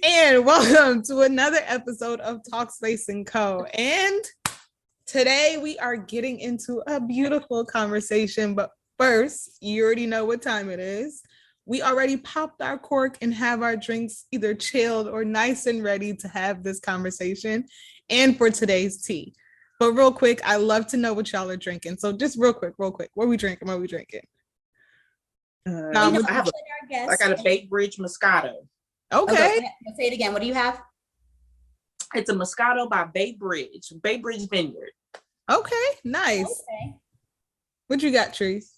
And welcome to another episode of TalkSpace&Co. And today we are getting into a beautiful conversation. But first, you already know what time it is. We already popped our cork and have our drinks either chilled or nice and ready to have this conversation and for today's tea. But real quick, I love to know what y'all are drinking. So just real quick, what are we drinking? I got a Bay Bridge Moscato. Okay. Say it again. What do you have? It's a Moscato by Bay Bridge Vineyard. Okay, nice. Okay. What you got, Trees?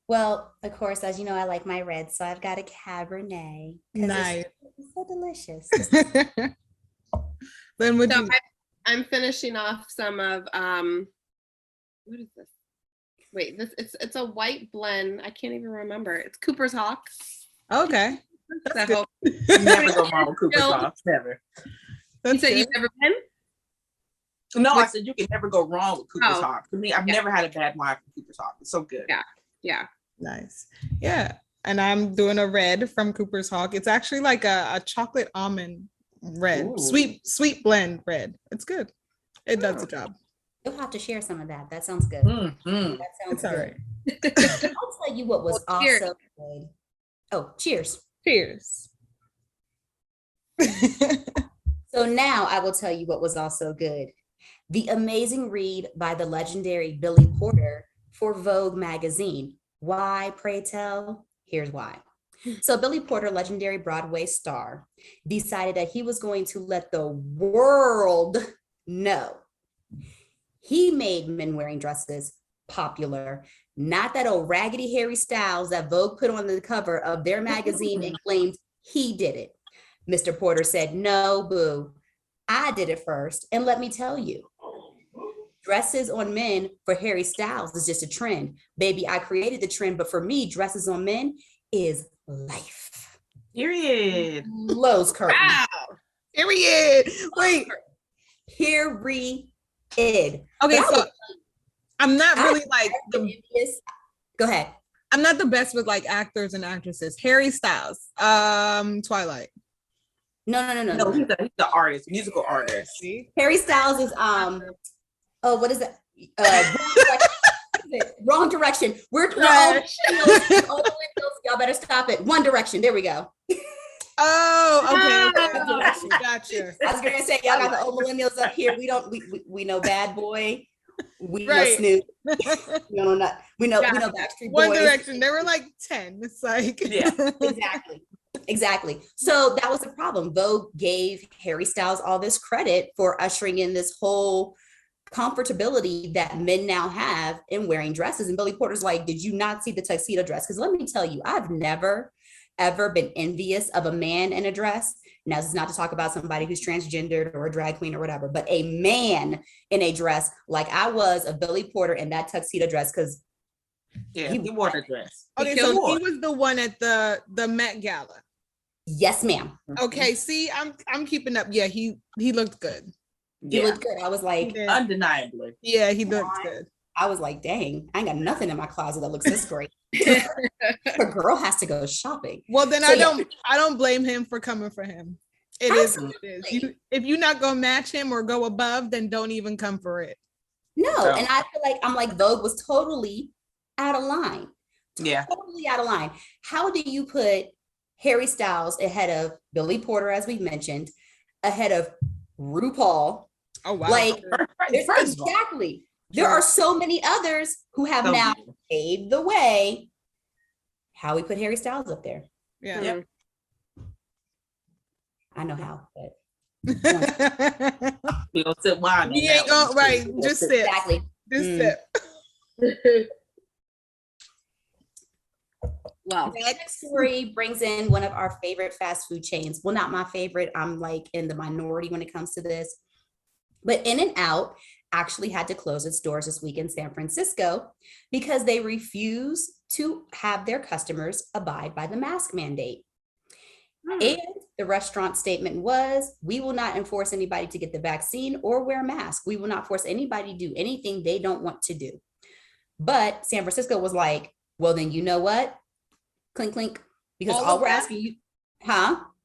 Well, of course, as you know, I like my red, so I've got a Cabernet. Nice. It's so delicious. Then I'm finishing off some of what is this? Wait, it's a white blend. I can't even remember. It's Cooper's Hawk. Okay. That's good. You never go wrong with Cooper's Hawk. Never. You said you've never been? No, I said you can never go wrong with Cooper's Hawk. For me, I've never had a bad wine from Cooper's Hawk. It's so good. Yeah. Nice. Yeah. And I'm doing a red from Cooper's Hawk. It's actually like a chocolate almond red. Ooh. Sweet blend red. It's good. It does the job. You'll have to share some of that. That sounds good. Mm-hmm. That sounds good. All right. I'll tell you what was also good. Oh, cheers. Cheers. So now I will tell you what was also good. The amazing read by the legendary Billy Porter for Vogue magazine. Why, pray tell? Here's why. So Billy Porter, legendary Broadway star, decided that he was going to let the world know he made men wearing dresses popular. Not that old raggedy Harry Styles that Vogue put on the cover of their magazine and claimed he did it. Mr. Porter said, no, boo, I did it first. And let me tell you, dresses on men for Harry Styles is just a trend. Baby, I created the trend, but for me, dresses on men is life. Period. Close curtain. Wow. Period. Wait. Period. Okay, so I'm not really like Go ahead. I'm not the best with like actors and actresses. Harry Styles, Twilight. No. He's the artist, musical artist. Harry Styles is what is that? Wrong direction. We're all y'all better stop it. One Direction. There we go. Oh, okay. Gotcha. I was gonna say y'all got the old millennials up here. We know Bad Boy. We know Snoop. We know Backstreet Boys. One Direction. There were like 10. It's like Exactly. So that was the problem. Vogue gave Harry Styles all this credit for ushering in this whole comfortability that men now have in wearing dresses. And Billy Porter's like, did you not see the tuxedo dress? Because let me tell you, I've never ever been envious of a man in a dress. Now, this is not to talk about somebody who's transgendered or a drag queen or whatever, but a man in a dress like I was of Billy Porter in that tuxedo dress, because he wore the dress. Okay, so he was the one at the Met Gala. Yes, ma'am. Okay, see, I'm keeping up. Yeah, he looked good. He looked good. I was like, undeniably. Yeah, he looked good. I was like, dang, I ain't got nothing in my closet that looks this great. A girl has to go shopping. Well, then I don't blame him for coming for him. It is what it is. If you're not gonna match him or go above, then don't even come for it. No, and I feel like Vogue was totally out of line. Totally out of line. How do you put Harry Styles ahead of Billy Porter, as we mentioned, ahead of RuPaul? Oh wow! Like exactly. There are so many others who have now paved the way. How we put Harry Styles up there? Yeah. Yep. I know how, but we don't sip wine. You ain't going right. Just sip. Exactly. Just sip. Well, the next story brings in one of our favorite fast food chains. Well, not my favorite. I'm like in the minority when it comes to this. But In-N-Out actually had to close its doors this week in San Francisco because they refuse to have their customers abide by the mask mandate. And the restaurant statement was, we will not enforce anybody to get the vaccine or wear a mask. We will not force anybody to do anything they don't want to do. But San Francisco was like, well, then you know what? Clink, clink. Because all we're asking you,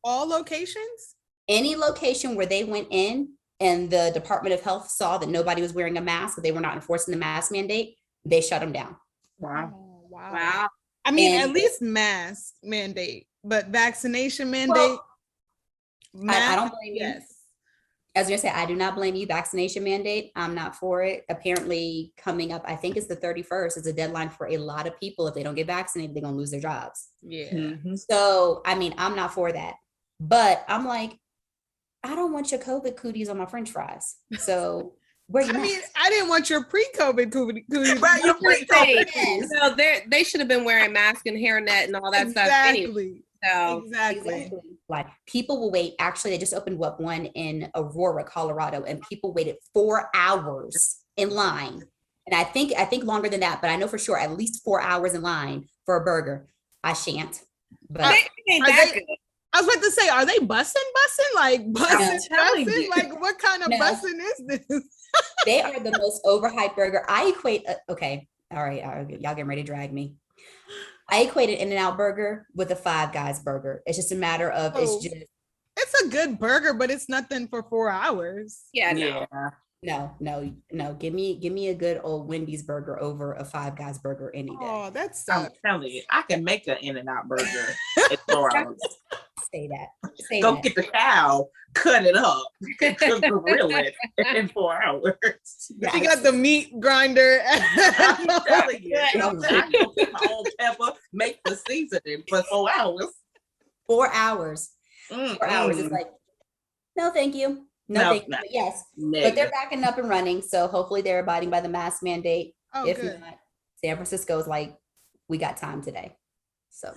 All locations? Any location where they went in and the Department of Health saw that nobody was wearing a mask, that they were not enforcing the mask mandate, they shut them down. Wow. Oh, wow. Wow. I mean, And- at least mask mandate, but vaccination mandate. I don't blame you. Yes. As I say, I do not blame you. Vaccination mandate, I'm not for it. Apparently coming up, I think it's the 31st, is a deadline for a lot of people. If they don't get vaccinated, they're gonna lose their jobs. Yeah. Mhm. So, I mean, I'm not for that. But I'm like, I don't want your COVID cooties on my French fries. So where you I at? mean, I didn't want your pre-COVID cooties. Right, your pre-COVID. Yes. So they should have been wearing masks and hairnet and all that stuff anyway. So Exactly. Like people will wait. Actually, they just opened up one in Aurora, Colorado, and people waited 4 hours in line. And I think longer than that, but I know for sure at least 4 hours in line for a burger. I shan't. But they ain't Are that they- good. I was about to say, are they bussing? Like I'm telling bussing? you. Like what kind of No. bussing is this? they are the most overhyped burger. I equate, okay, all right, y'all getting ready to drag me. I equated In-N-Out burger with a Five Guys burger. It's just a matter of, Oh. it's just, It's a good burger, but it's nothing for 4 hours. Yeah, no. Yeah. no. Give me a good old Wendy's burger over a Five Guys burger any day. Oh, that I'm sucks. telling you, I can make an In-N-Out burger in 4 hours. Say that. Say Go that. get the cow, cut it up, grill it in 4 hours. She got the meat grinder. I'm telling you, Yeah. I go get my own pepper, make the seasoning for 4 hours. 4 hours. 4 hours. It's Mm. like, no, thank you. No, No, thank you. no. But yes, but Nigga. they're backing up and running. So hopefully they're abiding by the mask mandate. Oh, If good. not, San Francisco's like, we got time today. So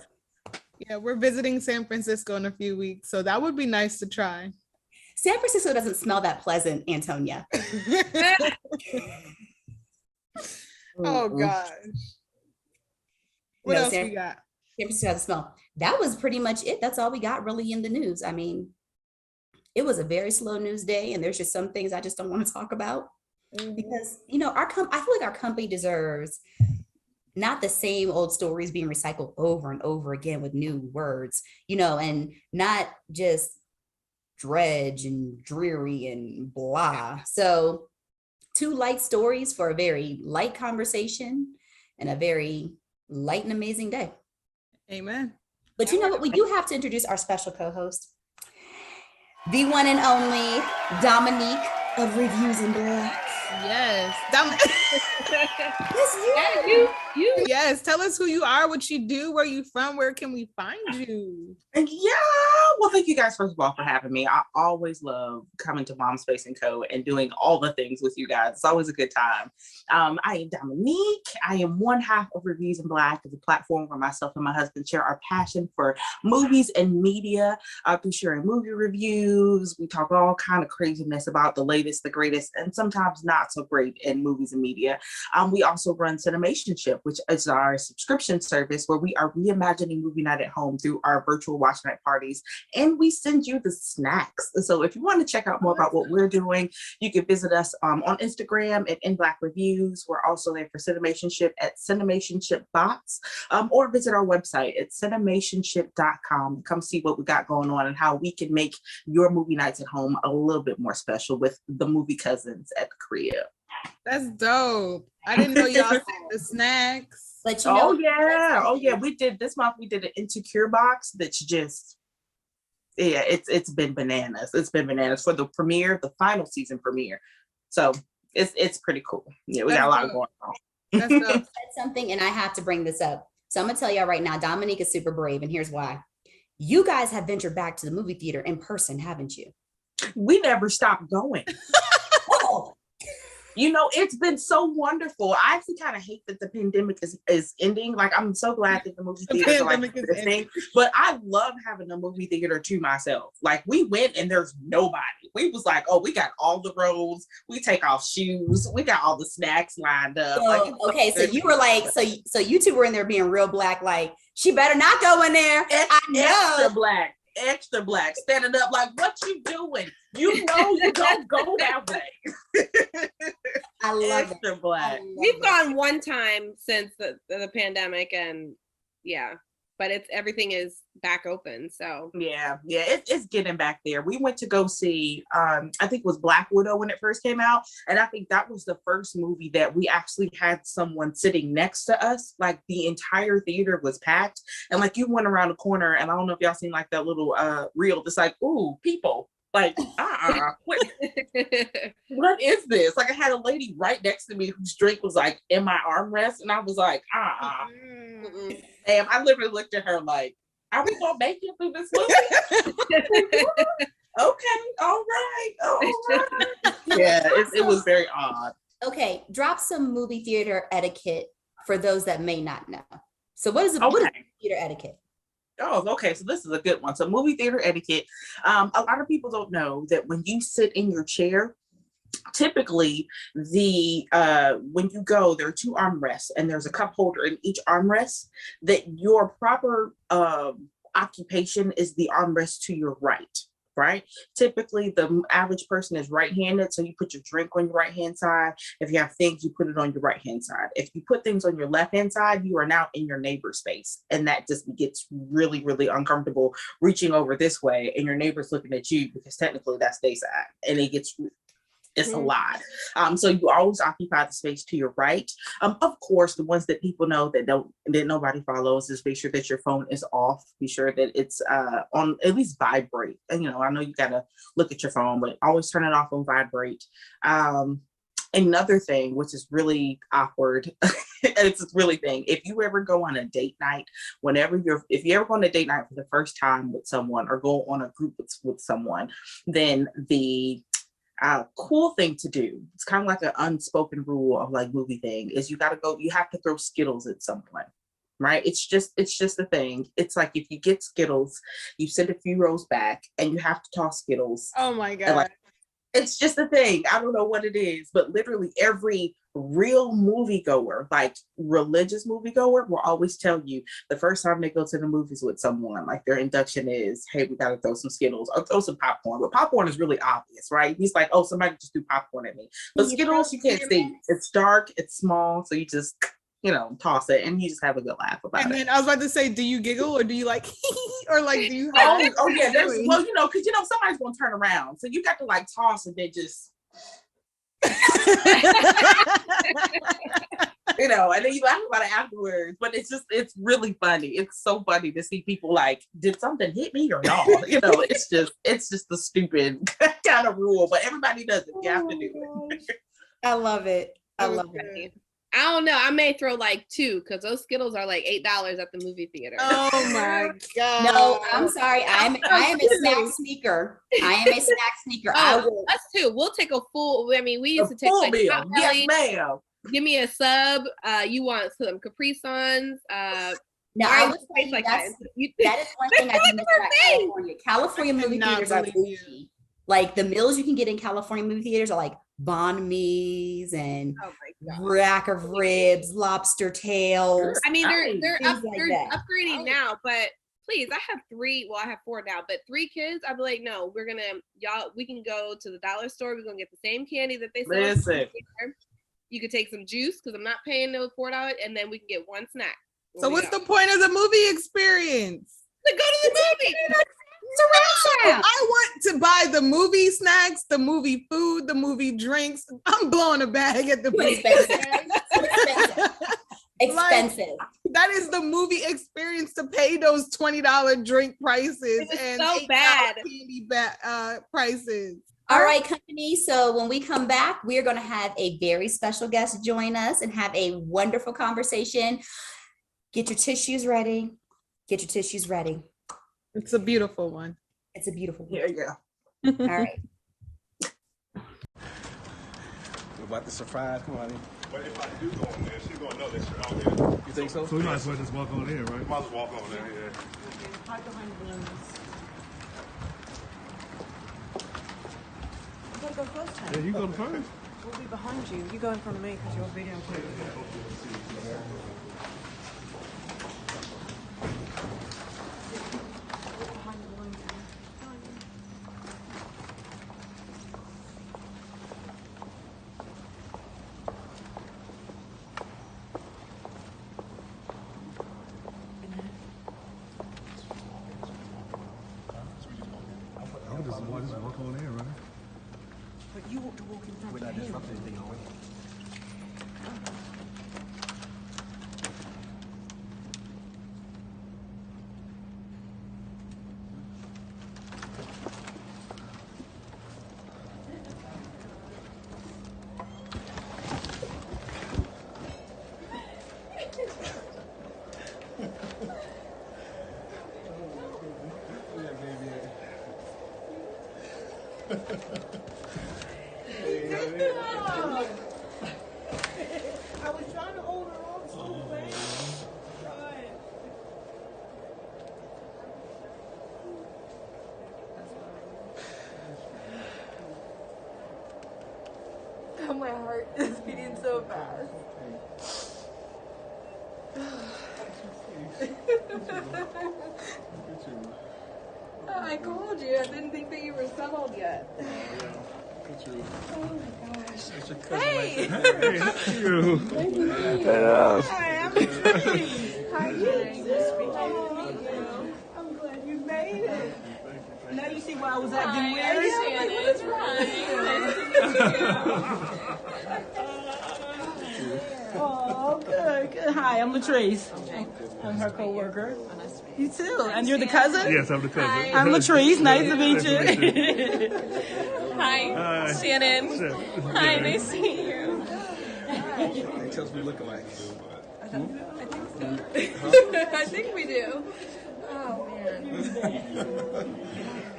Yeah, we're visiting San Francisco in a few weeks, so that would be nice to try. San Francisco doesn't smell that pleasant, Antonia. Oh Mm-mm. gosh. What No, else San- we got? San Francisco has a smell. That was pretty much it. That's all we got really in the news. I mean, it was a very slow news day, and there's just some things I just don't want to talk about because I feel like our company deserves not the same old stories being recycled over and over again with new words, and not just dredge and dreary and blah. So 2 light stories for a very light conversation and a very light and amazing day. Amen. But you know what? We do have to introduce our special co-host, the one and only Dominique of Reviews in Black. Yes. Yes, Yeah, you. Yes. Tell us who you are, what you do, where you from, where can we find you? Yeah, well, thank you guys first of all for having me. I always love coming to MomSpace&Co and doing all the things with you guys. It's always a good time. I am Dominique. I am one half of Reviews in Black, is a platform where myself and my husband share our passion for movies and media through sharing movie reviews. We talk all kind of craziness about the latest, the greatest, and sometimes not so great in movies and media. We also run Cinemationship, which is our subscription service where we are reimagining movie night at home through our virtual watch night parties, and we send you the snacks. So if you want to check out more about what we're doing, you can visit us on Instagram at In Black Reviews. We're also there for Cinemationship at Cinemationship Box, or visit our website at cinemationship.com. Come see what we got going on and how we can make your movie nights at home a little bit more special with the movie cousins at the crib. That's dope. I didn't know y'all sent the snacks. But Oh yeah, we did this month. We did an Insecure box that's just, yeah, it's been bananas. It's been bananas for the premiere, the final season premiere. So it's pretty cool. Yeah, we got a lot going on. That's dope. said something, and I have to bring this up. So I'm gonna tell y'all right now, Dominique is super brave, and here's why. You guys have ventured back to the movie theater in person, haven't you? We never stopped going. Oh, It's been so wonderful. I actually kind of hate that the pandemic is ending. Like, I'm so glad that the movie theaters are like this thing. But I love having a movie theater to myself. Like, we went and there's nobody. We was like, oh, we got all the rows. We take off shoes. We got all the snacks lined up. so you were like, so you two were in there being real black, like, she better not go in there. I know. Extra black, standing up like, what you doing? You don't go that way. I love Extra it. black. We've gone one time since the pandemic, and yeah, but everything is back open. So yeah, it's getting back there. We went to go see, I think it was Black Widow when it first came out, and I think that was the first movie that we actually had someone sitting next to us. Like the entire theater was packed, and like you went around the corner, and I don't know if y'all seen like that little reel. It's like, ooh, people. Like, what is this? Like, I had a lady right next to me whose drink was like in my armrest, and I was like, Damn, I literally looked at her like, are we gonna make it through this movie? Okay, all right. Yeah, it was very odd. Okay, drop some movie theater etiquette for those that may not know. So what is what is theater etiquette? Oh, okay. So this is a good one. So movie theater etiquette. A lot of people don't know that when you sit in your chair, typically when you go, there are 2 armrests and there's a cup holder in each armrest. That your proper occupation is the armrest to your right. Right? Typically, the average person is right-handed, so you put your drink on your right-hand side. If you have things, you put it on your right-hand side. If you put things on your left-hand side, you are now in your neighbor's space, and that just gets really, really uncomfortable reaching over this way, and your neighbor's looking at you because technically that's their side, and it's a lot. So you always occupy the space to your right. Of course, the ones that people know that nobody follows is be sure that your phone is off. Be sure that it's on at least vibrate. And I know you gotta look at your phone, but always turn it off on vibrate. Another thing, which is really awkward, it's a really thing. If you ever go on a date night, if you ever go on a date night for the first time with someone or go on a group with someone, then the cool thing to do, it's kind of like an unspoken rule of like movie thing, is you have to throw Skittles at someone, right? It's just a thing. It's like if you get Skittles, you sit a few rows back and you have to toss Skittles. Oh my God. It's just a thing. I don't know what it is, but literally every real moviegoer, like religious moviegoer, will always tell you the first time they go to the movies with someone, like their induction is, hey, we got to throw some Skittles or throw some popcorn. But popcorn is really obvious, right? He's like, oh, somebody just threw popcorn at me. But Skittles, you can't see. It's dark, it's small, so you just toss it and you just have a good laugh about it. And then I was about to say, do you giggle or do you like or like do you oh yeah, there's because somebody's gonna turn around. So you got to like toss and then just and then you laugh about it afterwards. But it's really funny. It's so funny to see people like, did something hit me or not? It's just the stupid kind of rule, but everybody does it. You have to do it. I love it. I love it. I don't know. I may throw like 2 because those Skittles are like $8 at the movie theater. Oh my God. No, I'm sorry. I am a snack sneaker. Us too. We'll take a full. I mean, we used to take like meal. Yes, ma'am. Give me a sub. You want some Capri Suns? No, I would say like that is one thing I do miss about California. California movie theaters are bougie. Like the meals you can get in California movie theaters are like banh mi's and rack of ribs, lobster tails. I mean, they're upgrading now, but please, I have 3. Well, I have 4 now, but 3 kids. I'd be like, no, we can go to the dollar store. We're gonna get the same candy that they sell. Listen. You could take some juice because I'm not paying those $4, and then we can get 1 snack. So what's the point of the movie experience? To go to the movie. I want to buy the movie snacks, the movie food, the movie drinks. I'm blowing a bag at the movie. Expensive. That is the movie experience, to pay those $20 drink prices and so bad candy prices. All right, company. So when we come back, we're going to have a very special guest join us and have a wonderful conversation. Get your tissues ready. It's a beautiful one. Yeah. All right. We're about to surprise. Come on in. But if I do go in there, she's going to know that you're out there. You think so? So we might as well just walk on in, right? Might as well walk on in, yeah. Park behind the balloons. You gotta go first, Ted. Yeah, you go first. We'll be behind you. You go in front of me because you're video clear. Behind the balloons. Well, just walk on in, right? But you ought to walk in front We're of not him. disrupting anything, are we? I was trying to hold her on so bad. Oh, my heart is beating so fast. I called you. I didn't think that you were settled yet. Oh my gosh. Hey! You. Hi, I'm Patrice. How are you? I'm glad you made it. Now you see why I was acting weird. It's Oh, good, good. Hi, I'm Latrice. I'm her co-worker. You too. And you're the cousin? Yes, I'm the cousin. I'm Latrice. Nice to meet you. Hi, Shannon. Hi, nice to meet you. They tell us we look alike. I think we do. Oh, man.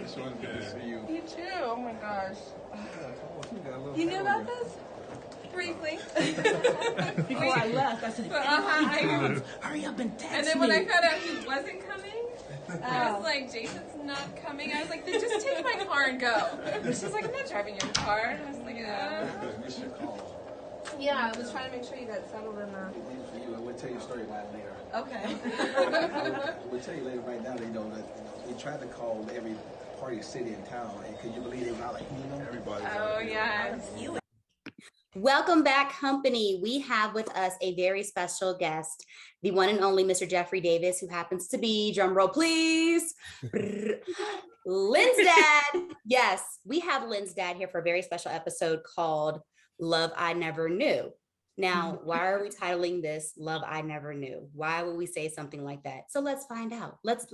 It's always good to see you. You too. Oh, my gosh. You You knew about this? Briefly. Before I left, I said, hurry up and text And then when I me. found out he wasn't coming, I was like, Jason's not coming. I was like, then just take my car and go. She's like, I'm not driving your car. And I was like, Miss your call. yeah, I was trying to make sure you got settled in the... For you, I will tell you a story about it later. Okay. We'll tell you later right now that, they tried to call every party city in town, and can you believe they were out like, everybody. Oh, yeah. Welcome back, company. We have with us a very special guest, the one and only Mr. Jeffrey Davis, who happens to be, drum roll please, Lynn's dad. Yes, we have Lynn's dad here for a very special episode called Love I Never Knew. Now, why are we titling this Love I Never Knew? Why would we say something like that? So let's find out. Let's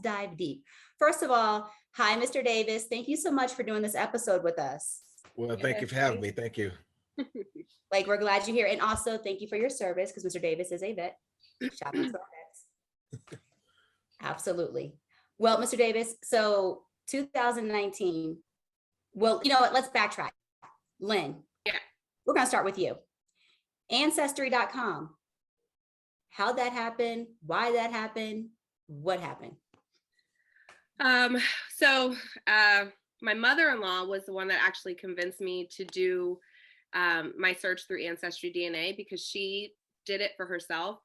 dive deep. First of all, hi, Mr. Davis. Thank you so much for doing this episode with us. Well, thank you for having me. Thank you. Like, we're glad you're here. And also thank you for your service, because Mr. Davis is a vet. Shout out to our vets. Absolutely. Well, Mr. Davis, so 2019, well, you know what, let's backtrack. Lynn, Yeah. We're gonna start with you. Ancestry.com. How'd that happen? Why that happened? What happened? So my mother-in-law was the one that actually convinced me to do my search through Ancestry DNA, because she did it for herself.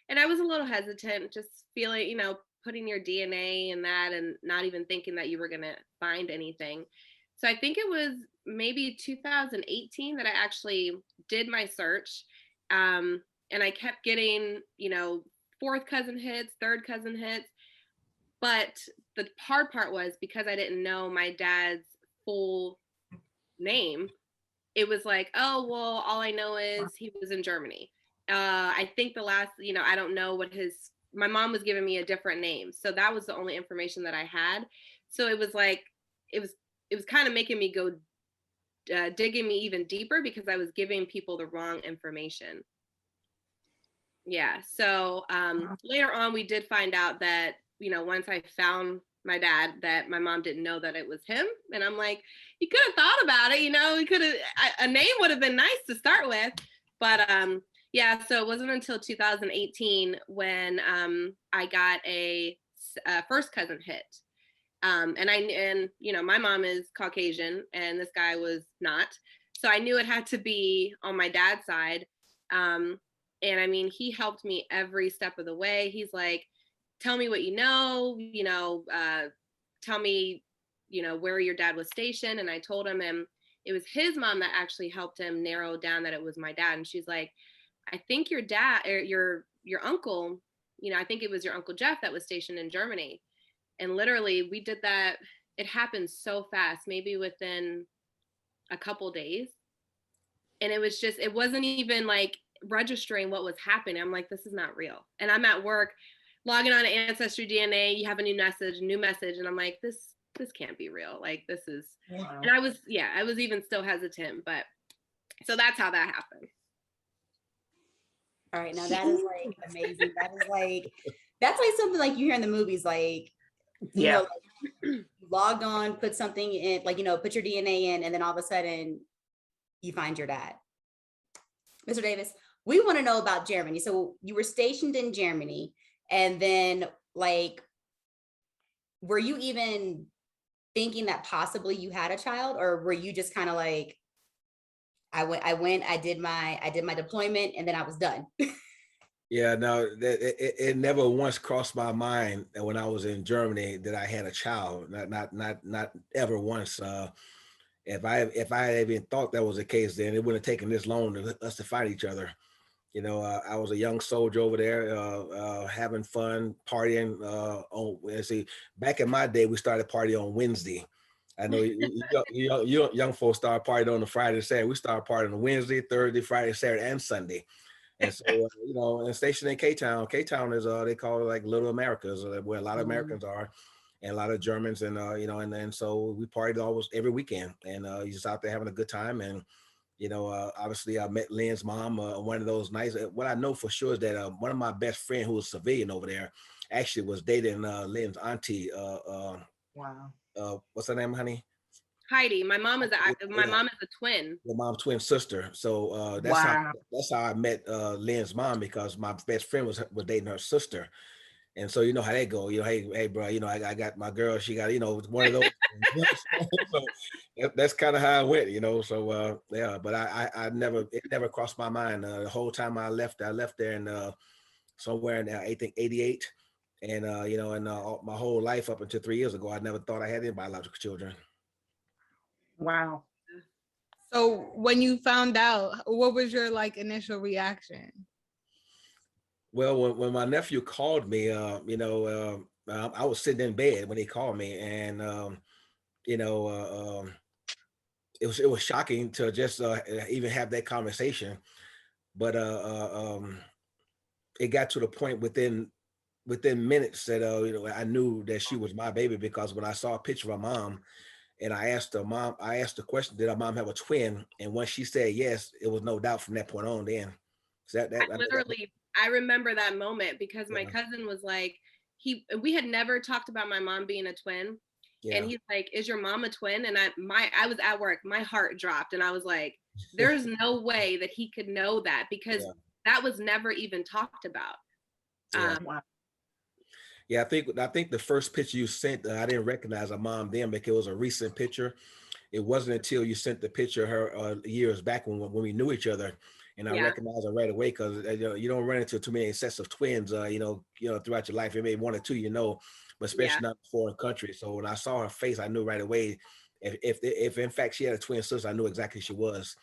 And I was a little hesitant, just feeling, putting your DNA in that and not even thinking that you were going to find anything. So I think it was maybe 2018 that I actually did my search. And I kept getting, fourth cousin hits, third cousin hits. But the hard part was, because I didn't know my dad's full name, it was like, oh, well, all I know is he was in Germany. I think the last, I don't know what my mom was giving me a different name. So that was the only information that I had. So it was like, it was kind of making me go, digging me even deeper, because I was giving people the wrong information. Yeah. So later on, we did find out that, once I found my dad, that my mom didn't know that it was him. And I'm like, you could have thought about it, we could have, a name would have been nice to start with. But yeah, so it wasn't until 2018 when I got a first cousin hit. And my mom is Caucasian and this guy was not. So I knew it had to be on my dad's side. And I mean, he helped me every step of the way. He's like, tell me what you know, tell me, where your dad was stationed. And I told him, and it was his mom that actually helped him narrow down that it was my dad. And she's like, I think your dad, or your uncle, I think it was your Uncle Jeff that was stationed in Germany. And literally we did that, it happened so fast, maybe within a couple days. And it wasn't even like registering what was happening. I'm like, this is not real. And I'm at work logging on to Ancestry DNA. You have a new message. And I'm like, this can't be real. Like, this is, and I was even still hesitant, but so that's how that happened. All right. Now that is like amazing. That's like something like you hear in the movies, like, you know, like, you logged on, put something in, like, you know, put your DNA in, and then all of a sudden you find your dad. Mr. Davis, we want to know about Germany. So you were stationed in Germany, and then like, were you even thinking that possibly you had a child, or were you just kind of like, I did my deployment and then I was done? Yeah, no, it never once crossed my mind that when I was in Germany that I had a child. Not ever once. If I had even thought that was the case, then it wouldn't have taken this long to us to fight each other. You know, I was a young soldier over there, having fun, partying. Back in my day, we started partying on Wednesday. I know you young folks start partying on the Friday and Saturday. We started partying on Wednesday, Thursday, Friday, Saturday, and Sunday. And so, you know, and stationed in K-Town. K-Town is, they call it like Little Americas, where a lot of Americans are, and a lot of Germans, and, you know, and so we partied almost every weekend, and you're just out there having a good time. And, you know, obviously I met Lynn's mom one of those nights. What I know for sure is that one of my best friend who was civilian over there actually was dating Lynn's auntie. Wow. What's her name, honey? Heidi. My mom is a twin. The mom's twin sister. So that's how I met Lynn's mom, because my best friend was dating her sister. And so you know how they go. You know, hey, bro. You know, I got my girl. She got, you know, one of those. So that's kind of how I went. You know, so yeah. But it never crossed my mind the whole time I left there in somewhere in I think 88, and you know, and my whole life up until 3 years ago, I never thought I had any biological children. Wow. So when you found out, what was your like initial reaction? Well, when my nephew called me, you know, I was sitting in bed when he called me, and you know, it was shocking to just even have that conversation. But it got to the point within minutes that you know, I knew that she was my baby, because when I saw a picture of her mom, and I asked the question, did her mom have a twin? And once she said yes, it was no doubt from that point on. Then, so I remember that moment, because my cousin was like, we had never talked about my mom being a twin. Yeah. And he's like, is your mom a twin? And I was at work, my heart dropped, and I was like, there's no way that he could know that, because that was never even talked about. Yeah, I think the first picture you sent, I didn't recognize her mom then, because it was a recent picture. It wasn't until you sent the picture of her years back when we knew each other, and I recognized her right away, because you don't run into too many sets of twins, you know, throughout your life. Maybe one or two, you know, but especially not in a foreign country. So when I saw her face, I knew right away. If in fact she had a twin sister, I knew exactly who she was,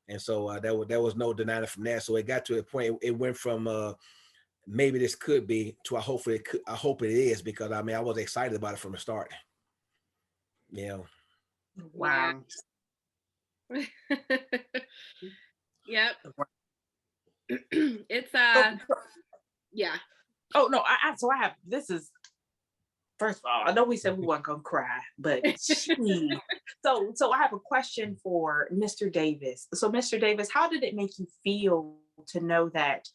and so there was no denying it from there. So it got to a point. It went from maybe this could be to I hope it is, because I mean, I was excited about it from the start. Yeah. Wow. Yep. It's yeah. Oh no, so I have, this is, first of all, I know we said we weren't gonna cry, but geez. So I have a question for Mr. Davis. So Mr. Davis, how did it make you feel to know that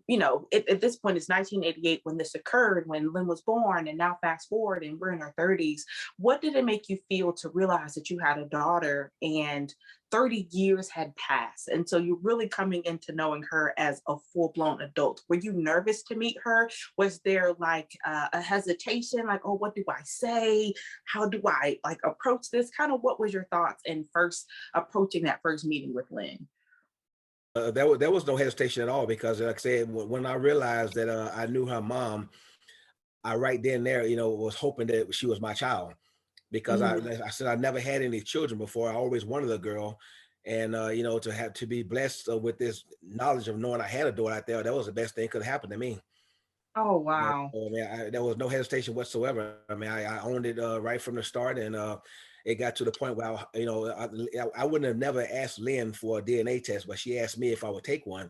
you know, at this point it's 1988 when this occurred, when Lynn was born, and now fast forward and we're in our 30s. What did it make you feel to realize that you had a daughter and 30 years had passed, and so you're really coming into knowing her as a full-blown adult? Were you nervous to meet her? Was there like a hesitation, like, oh, what do I say? How do I like approach this? Kind of what was your thoughts in first approaching that first meeting with Lynn? There was no hesitation at all, because like I said, when I realized that I knew her mom, I right then and there, you know, was hoping that she was my child, because I said I never had any children before. I always wanted a girl, and you know, to be blessed with this knowledge of knowing I had a daughter out there, that was the best thing that could happen to me. Oh, wow. I mean, there was no hesitation whatsoever. I mean, I owned it right from the start, and it got to the point where I wouldn't have never asked Lynn for a DNA test, but she asked me if I would take one,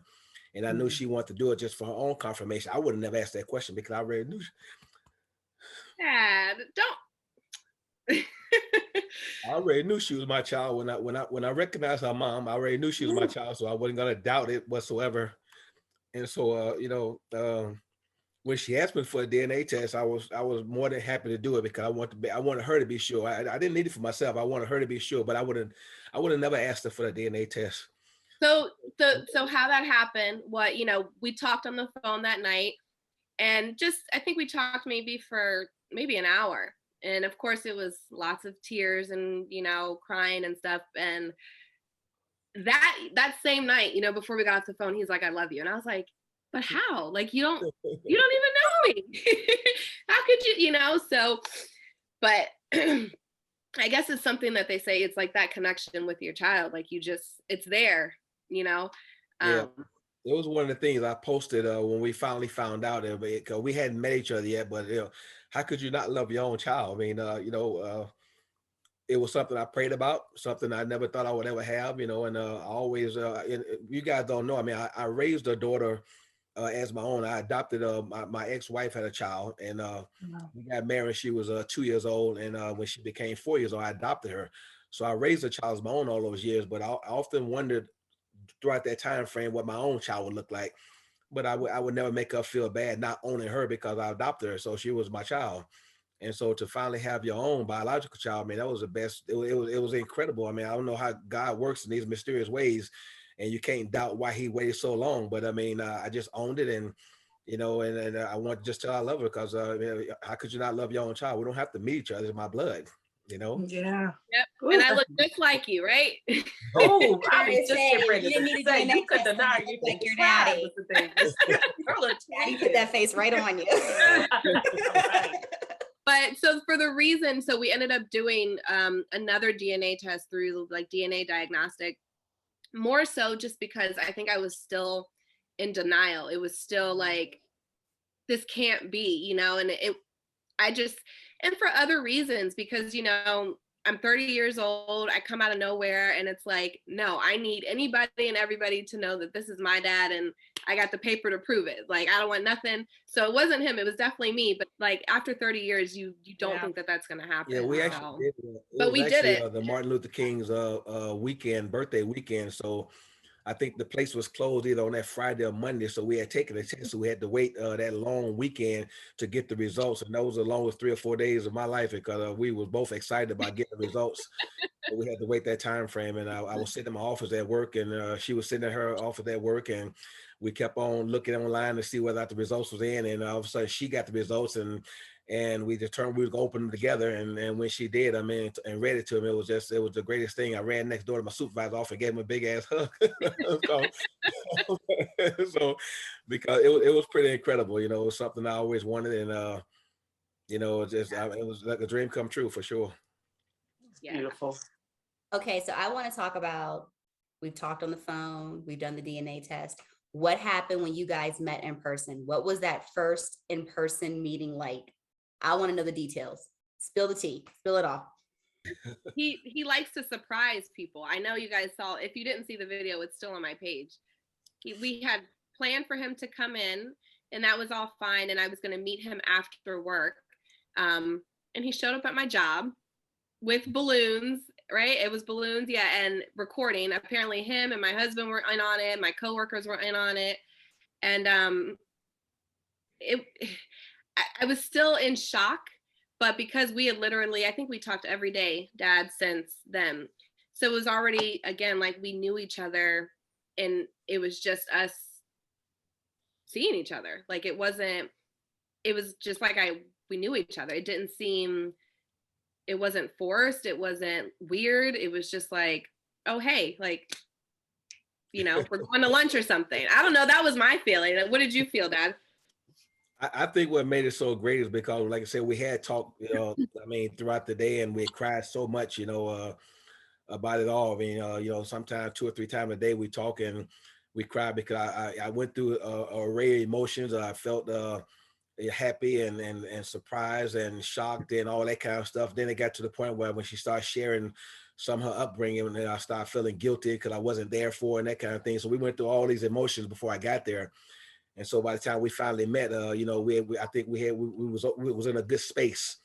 and I knew she wanted to do it just for her own confirmation. I would have never asked that question because I already knew. Dad, don't. I already knew she was my child when I recognized her mom. I already knew she was my child, so I wasn't gonna doubt it whatsoever. And so, when she asked me for a DNA test, I was more than happy to do it because I wanted her to be sure. I didn't need it for myself. I wanted her to be sure, but I would have never asked her for the DNA test. So how that happened, we talked on the phone that night, and I think we talked maybe for an hour. And of course it was lots of tears and, crying and stuff. And that same night, before we got off the phone, he's like, I love you. And I was like, but how? Like, you don't even know me. How could you, so, but I guess it's something that they say, it's like that connection with your child. Like it's there, Yeah. It was one of the things I posted when we finally found out because we hadn't met each other yet, but how could you not love your own child? I mean, it was something I prayed about, something I never thought I would ever have, and I always, you guys don't know, I mean, I raised a daughter as my own. I adopted my ex-wife had a child, and we got married. She was 2 years old, and when she became 4 years old, I adopted her. So I raised a child as my own all those years, but I often wondered throughout that time frame what my own child would look like. But I would never make her feel bad not owning her because I adopted her, so she was my child. And so to finally have your own biological child, I mean, that was the best. It was incredible. I mean, I don't know how God works in these mysterious ways, and you can't doubt why he waited so long. But I mean, I just owned it, and and I want to just tell I love her because how could you not love your own child? We don't have to meet each other. It's my blood, Yeah. Yep. And I look just like you, right? Oh, I was just Say, getting ready you didn't to need a say, DNA you could test deny to you look like your tried daddy. with the thing. Girl looked Daddy put that face right on you. Right. But so for the reason, so we ended up doing another DNA test through like DNA diagnostic, more so just because I think I was still in denial. It was still like, this can't be, and and for other reasons, because, I'm 30 years old, I come out of nowhere, and it's like, no, I need anybody and everybody to know that this is my dad, and I got the paper to prove it. Like, I don't want nothing. So it wasn't him, it was definitely me. But like after 30 years, you don't think that that's going to happen. Yeah, we actually did. But we did it. The Martin Luther King's birthday weekend. So I think the place was closed either on that Friday or Monday. So we had taken a test, so we had to wait that long weekend to get the results. And those were the longest 3 or 4 days of my life because we were both excited about getting the results. But we had to wait that time frame. And I was sitting in my office at work, and she was sitting in her office at work, and we kept on looking online to see whether the results was in. And all of a sudden she got the results, and we determined we would open them together. And when she did, I mean, and read it to him, it was the greatest thing. I ran next door to my supervisor off and gave him a big ass hug. so because it was pretty incredible, it was something I always wanted, and it was like a dream come true for sure. Yeah. Beautiful. Okay, so I want to talk about, we've talked on the phone, we've done the DNA test. What happened when you guys met in person? What was that first in-person meeting like? I want to know the details. Spill the tea. Spill it all. He likes to surprise people. I know you guys saw, if you didn't see the video, it's still on my page. We had planned for him to come in, and that was all fine. And I was going to meet him after work. And he showed up at my job with balloons, right? It was balloons, yeah, and recording. Apparently him and my husband were in on it. My coworkers were in on it. And I was still in shock, but because we had literally, I think we talked every day, Dad, since then. So it was already, again, like we knew each other, and it was just us seeing each other. Like it was just like we knew each other. It wasn't forced. It wasn't weird. It was just like, oh, hey, like, we're going to lunch or something. I don't know. That was my feeling. What did you feel, Dad? I think what made it so great is because, like I said, we had talked, throughout the day, and we had cried so much, about it all. I mean, sometimes 2 or 3 times a day we talk and we cry because I went through a array of emotions. I felt happy and surprised and shocked and all that kind of stuff. Then it got to the point where when she started sharing some of her upbringing, and then I started feeling guilty because I wasn't there for her and that kind of thing. So we went through all these emotions before I got there. And so by the time we finally met, you know, I think we was in a good space,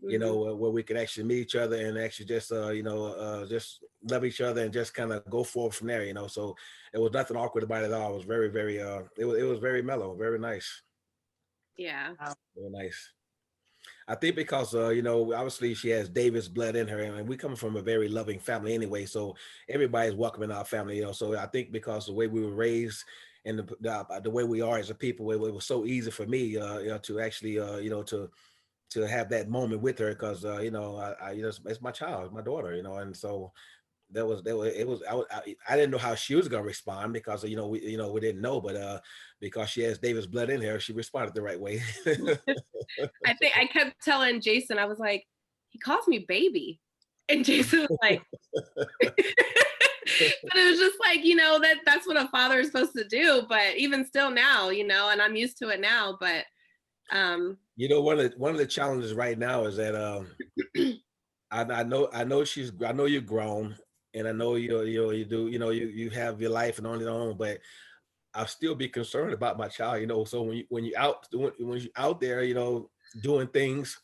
you know, where we could actually meet each other and actually just, you know, just love each other and just kind of go forward from there, you know. So it was nothing awkward about it at all. It was very, very, it was very mellow, very nice. Yeah. Very nice. I think because, you know, obviously she has David's blood in her, and we come from a very loving family anyway. So everybody's welcome in our family, you know. So I think because the way we were raised and the way we are as a people, it was so easy for me, you know, to actually, you know, to have that moment with her because, you know, you know, it's my child, my daughter, you know, and so I didn't know how she was gonna respond because you know we didn't know, but because she has David's blood in her, she responded the right way. I think I kept telling Jason, I was like, he calls me baby, and Jason was like, but it was just like, you know, that's what a father is supposed to do. But even still now, you know, and I'm used to it now. But you know, one of the challenges right now is that I know you're grown, and I know you do, you know, you have your life and on your own, but I'll still be concerned about my child, you know. So when you're out there, you know, doing things,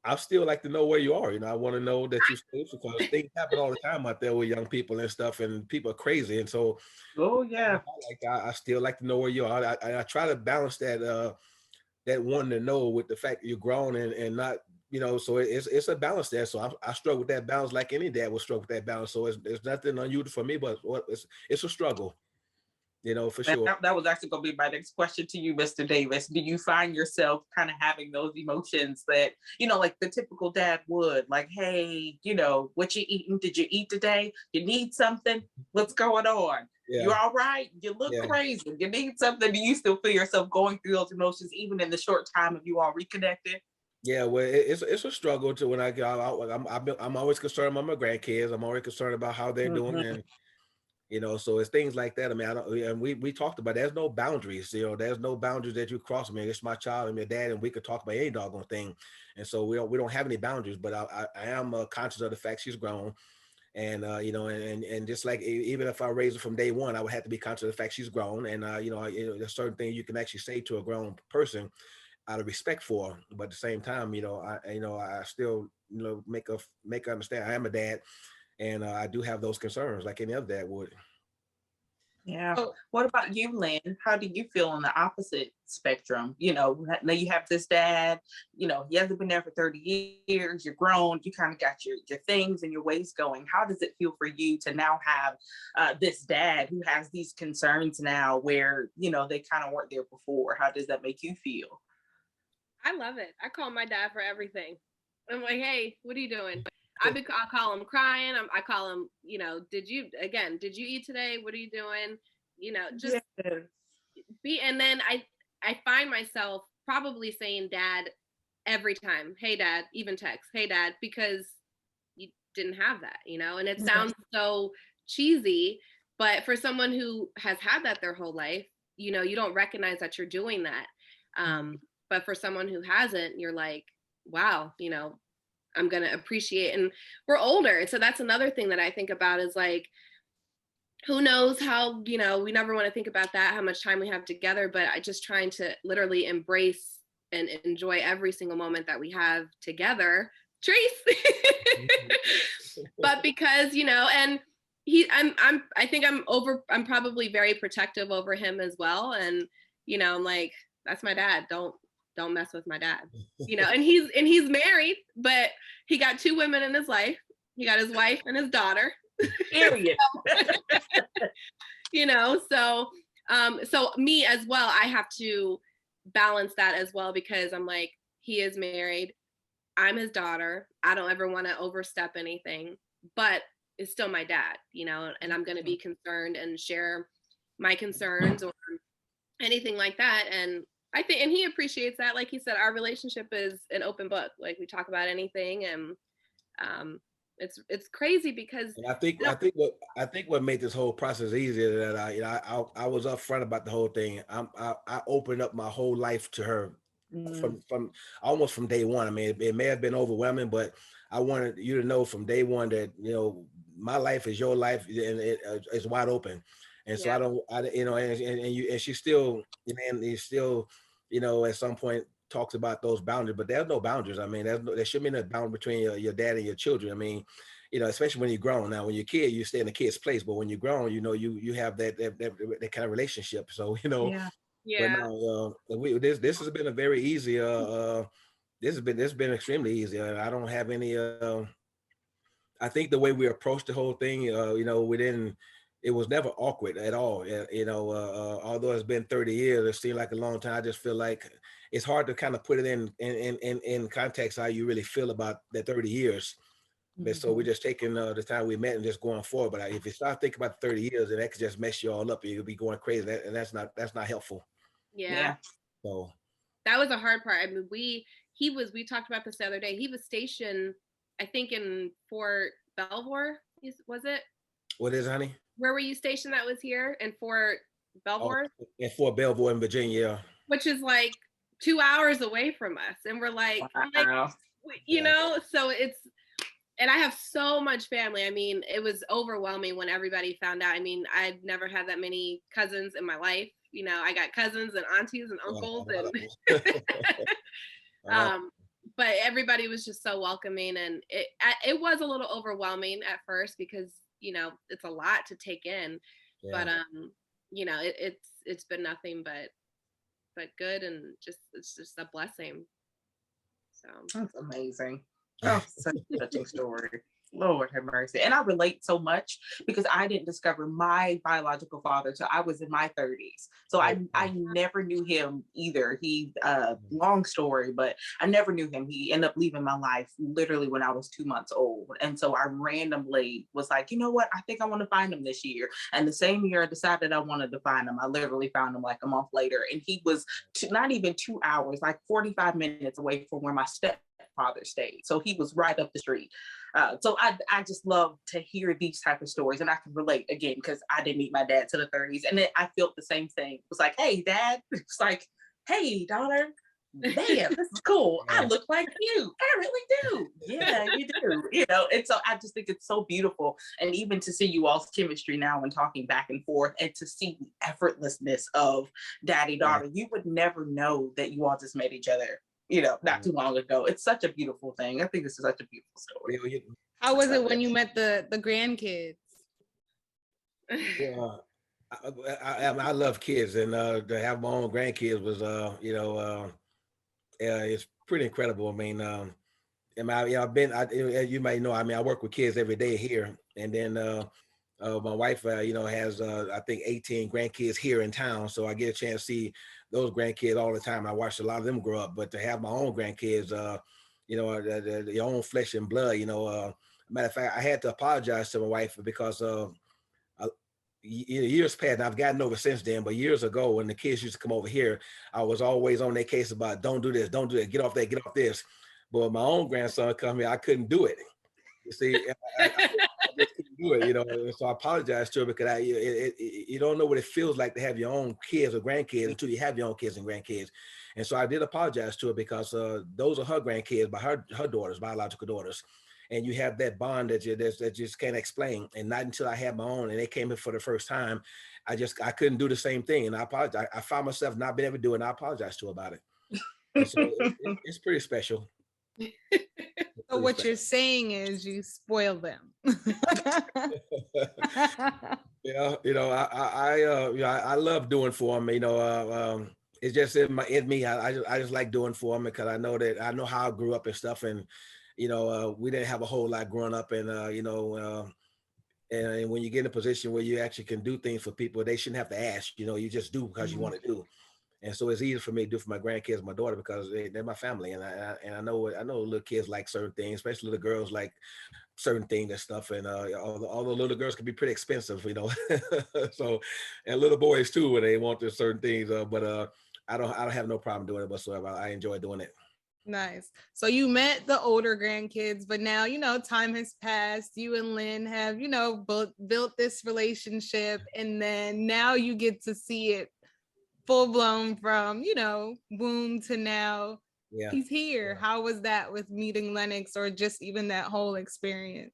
I still like to know where you are. You know, I want to know that you're safe because things happen all the time out there with young people and stuff, and people are crazy. And so, I still like to know where you are. I try to balance that one to know with the fact that you're grown and not, you know, so it's a balance there. So I struggle with that balance like any dad would struggle with that balance. So it's nothing unusual for me, but it's a struggle, you know, for sure. That was actually going to be my next question to you, Mr. Davis. Do you find yourself kind of having those emotions that, you know, like the typical dad would, like, hey, you know, what you eating? Did you eat today? You need something? What's going on? Yeah. You all right? You look crazy. You need something. Do you still feel yourself going through those emotions, even in the short time of you all reconnected? Yeah, well, it's a struggle to when I go out. I'm always concerned about my grandkids. I'm always concerned about how they're doing, and you know, so it's things like that. I mean, and we talked about there's no boundaries. You know, there's no boundaries that you cross. I mean, it's my child and my dad, and we could talk about any doggone thing, and so we don't have any boundaries. But I am conscious of the fact she's grown. And you know, and just like even if I raise her from day one, I would have to be conscious of the fact she's grown. And you know, there's certain things you can actually say to a grown person out of respect for her. But at the same time, you know, I still, you know, make her understand I am a dad, and I do have those concerns like any other dad would. Yeah. What about you, Lynn? How do you feel on the opposite spectrum? You know, now you have this dad, you know, he hasn't been there for 30 years, you're grown, you kind of got your things and your ways going. How does it feel for you to now have this dad who has these concerns now where, you know, they kind of weren't there before? How does that make you feel? I love it. I call my dad for everything. I'm like, hey, what are you doing? I call him crying. I call him, you know, did you eat today? What are you doing? You know, just and then I find myself probably saying dad every time. Hey dad, even text, hey dad, because you didn't have that, you know, and it sounds so cheesy, but for someone who has had that their whole life, you know, you don't recognize that you're doing that. But for someone who hasn't, you're like, wow, you know, I'm going to appreciate, and we're older. So that's another thing that I think about is like, who knows how, you know, we never want to think about that, how much time we have together, but I just trying to literally embrace and enjoy every single moment that we have together. Trace. But because, you know, and I'm probably very protective over him as well. And, you know, I'm like, that's my dad. Don't mess with my dad, you know, and he's married, but he got 2 women in his life. He got his wife and his daughter. Period. You know, so me as well, I have to balance that as well, because I'm like, he is married. I'm his daughter. I don't ever want to overstep anything, but it's still my dad, you know, and I'm going to be concerned and share my concerns or anything like that. And I think, and he appreciates that. Like he said, our relationship is an open book. Like we talk about anything, and it's crazy because. And I think what made this whole process easier that I was upfront about the whole thing. I opened up my whole life to her from almost from day one. I mean, it may have been overwhelming, but I wanted you to know from day one that, you know, my life is your life and it's wide open. And so you know, and she still, and he still, you know, at some point talks about those boundaries, but there's no boundaries. I mean, there should be no boundary between your dad and your children. I mean, you know, especially when you're grown. Now, when you're a kid, you stay in the kid's place, but when you're grown, you know, you have that kind of relationship. So, you know, but no, this has been a very easy. This has been extremely easy. I don't have any. I think the way we approached the whole thing, you know, it was never awkward at all. You know, although it's been 30 years, it seemed like a long time. I just feel like it's hard to kind of put it in context how you really feel about the 30 years. But so we're just taking the time we met and just going forward. But if you start thinking about 30 years, then that could just mess you all up. You'll be going crazy, and that's not helpful. Yeah. So that was a hard part. I mean, we talked about this the other day. He was stationed, I think, in Fort Belvoir. Was it? What is it, honey? Where were you stationed that was here? In Fort Belvoir? Oh, in Fort Belvoir in Virginia. Which is like 2 hours away from us. And we're like, you know, so it's, and I have so much family. I mean, it was overwhelming when everybody found out. I mean, I've never had that many cousins in my life. You know, I got cousins and aunties and uncles and but everybody was just so welcoming, and it was a little overwhelming at first because, you know, it's a lot to take in. But you know, it's been nothing but good, and it's just a blessing. So that's amazing. Oh, such a touching story. Lord have mercy. And I relate so much because I didn't discover my biological father till I was in my 30s. So I never knew him either. He, long story, but I never knew him. He ended up leaving my life literally when I was 2 months old. And so I randomly was like, you know what? I think I want to find him this year. And the same year I decided I wanted to find him, I literally found him like a month later. And he was not even 2 hours, like 45 minutes away from where my stepfather stayed. So he was right up the street. So I just love to hear these type of stories, and I can relate again because I didn't meet my dad till the 30s, and then I felt the same thing. It was like, hey, Dad. It's like, hey, daughter. Man, this is cool. I look like you. I really do. Yeah, you do. You know, and so I just think it's so beautiful, and even to see you all's chemistry now and talking back and forth, and to see the effortlessness of daddy daughter. You would never know that you all just met each other, you know, not too long ago. It's such a beautiful thing. I think this is such a beautiful story. How was it when you met the grandkids? Yeah, I love kids, and to have my own grandkids was, you know, it's pretty incredible. I mean, as you might know, I mean, I work with kids every day here, and then my wife, you know, has I think 18 grandkids here in town, so I get a chance to see those grandkids all the time. I watched a lot of them grow up, but to have my own grandkids, you know, your own flesh and blood, you know. Matter of fact, I had to apologize to my wife because years passed, and I've gotten over since then, but years ago when the kids used to come over here, I was always on their case about don't do this, don't do that, get off that, get off this. But when my own grandson come here, I couldn't do it. You see, I just couldn't do it, you know. And so I apologize to her because you don't know what it feels like to have your own kids or grandkids until you have your own kids and grandkids. And so I did apologize to her because those are her grandkids, by her daughters, biological daughters. And you have that bond that you just can't explain. And not until I had my own and they came in for the first time, I couldn't do the same thing. And I apologize. I found myself not being able to do it, and I apologize to her about it. And so it's pretty special. So what you're saying is you spoil them. Yeah, you know, I love doing for them. You know, it's just in me. I just like doing for them because I know how I grew up and stuff, and you know, we didn't have a whole lot growing up, and you know, and when you get in a position where you actually can do things for people, they shouldn't have to ask. You know, you just do because you want to do. And so it's easy for me to do for my grandkids, my daughter, because they're my family, and I know little kids like certain things, especially little girls like certain things and stuff, and all the little girls can be pretty expensive, you know. So, and little boys too when they want their certain things. But I don't have no problem doing it whatsoever. I enjoy doing it. Nice. So you met the older grandkids, but now, you know, time has passed. You and Lynn have, you know, built this relationship, and then now you get to see it full blown from, you know, womb to now Yeah. he's here. How was that with meeting Lennox, or just even that whole experience?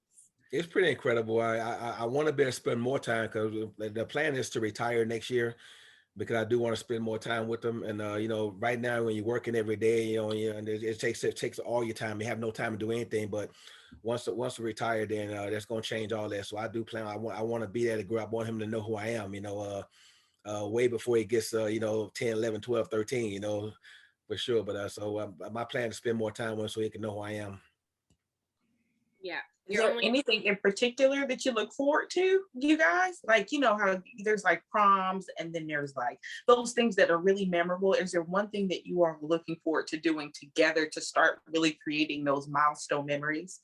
It's pretty incredible. I want to be able to spend more time, because the plan is to retire next year, because I do want to spend more time with them. And you know, right now when you're working every day, you know, and it takes all your time. You have no time to do anything. But once we retire, then that's going to change all that. So I do plan. I want to be there to grow up. I want him to know who I am. You know, way before he gets you know, 10, 11, 12, 13. You know, for sure. But so my plan is to spend more time with him so he can know who I am. Yeah. Is there anything in particular that you look forward to, you guys? Like, you know how there's like proms and then there's like those things that are really memorable. Is there one thing that you are looking forward to doing together to start really creating those milestone memories?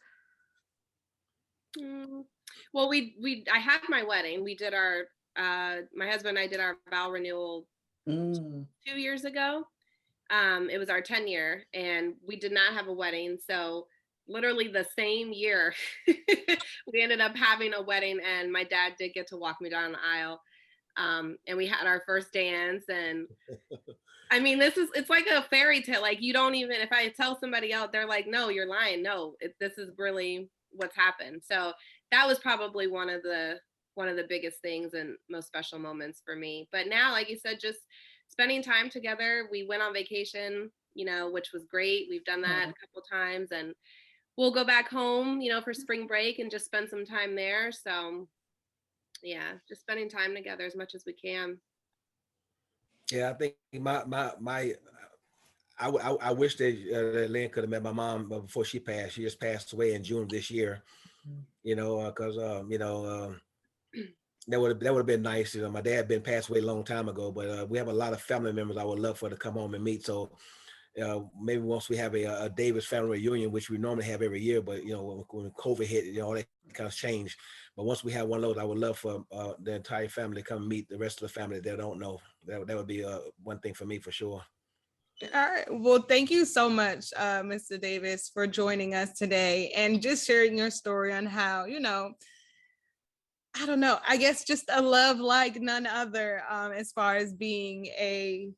Well, I had my wedding. We did our my husband and I did our vow renewal 2 years ago. It was our 10 year, and we did not have a wedding. So literally the same year, we ended up having a wedding, and my dad did get to walk me down the aisle. And we had our first dance, and I mean, it's like a fairy tale. Like, you don't even, if I tell somebody else, they're like, no, you're lying. No, this is really what's happened. So that was probably one of the biggest things and most special moments for me. But now, like you said, just spending time together. We went on vacation, you know, which was great. We've done that a couple times, and we'll go back home, you know, for spring break and just spend some time there. So yeah, just spending time together as much as we can. Yeah, I think I wish that Lynn could have met my mom before she passed. She just passed away in June of this year. You know, because you know, that would have been nice. You know, my dad been passed away a long time ago, but we have a lot of family members I would love for to come home and meet. So maybe once we have a Davis family reunion, which we normally have every year, but you know, when COVID hit, you know, all that kind of changed. But once we have one of those, I would love for the entire family to come meet the rest of the family that don't know. That would be one thing for me for sure. All right. Well, thank you so much, Mr. Davis, for joining us today and just sharing your story on how, you know, I don't know, I guess just a love like none other, as far as being a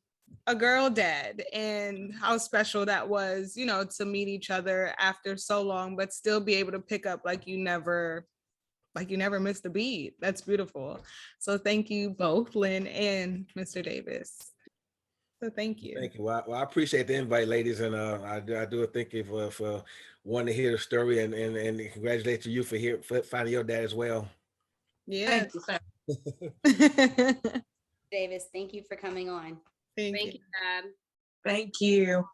girl dad, and how special that was, you know, to meet each other after so long, but still be able to pick up like you never missed a beat. That's beautiful. So thank you both, Lynn and Mr. Davis. So thank you. Thank you. Well, I appreciate the invite, ladies, and I do thank you for wanting to hear the story, and congratulate you for finding your dad as well. Yeah. Thank you, Sam. Davis, thank you for coming on. Thank you, Dad. Thank you.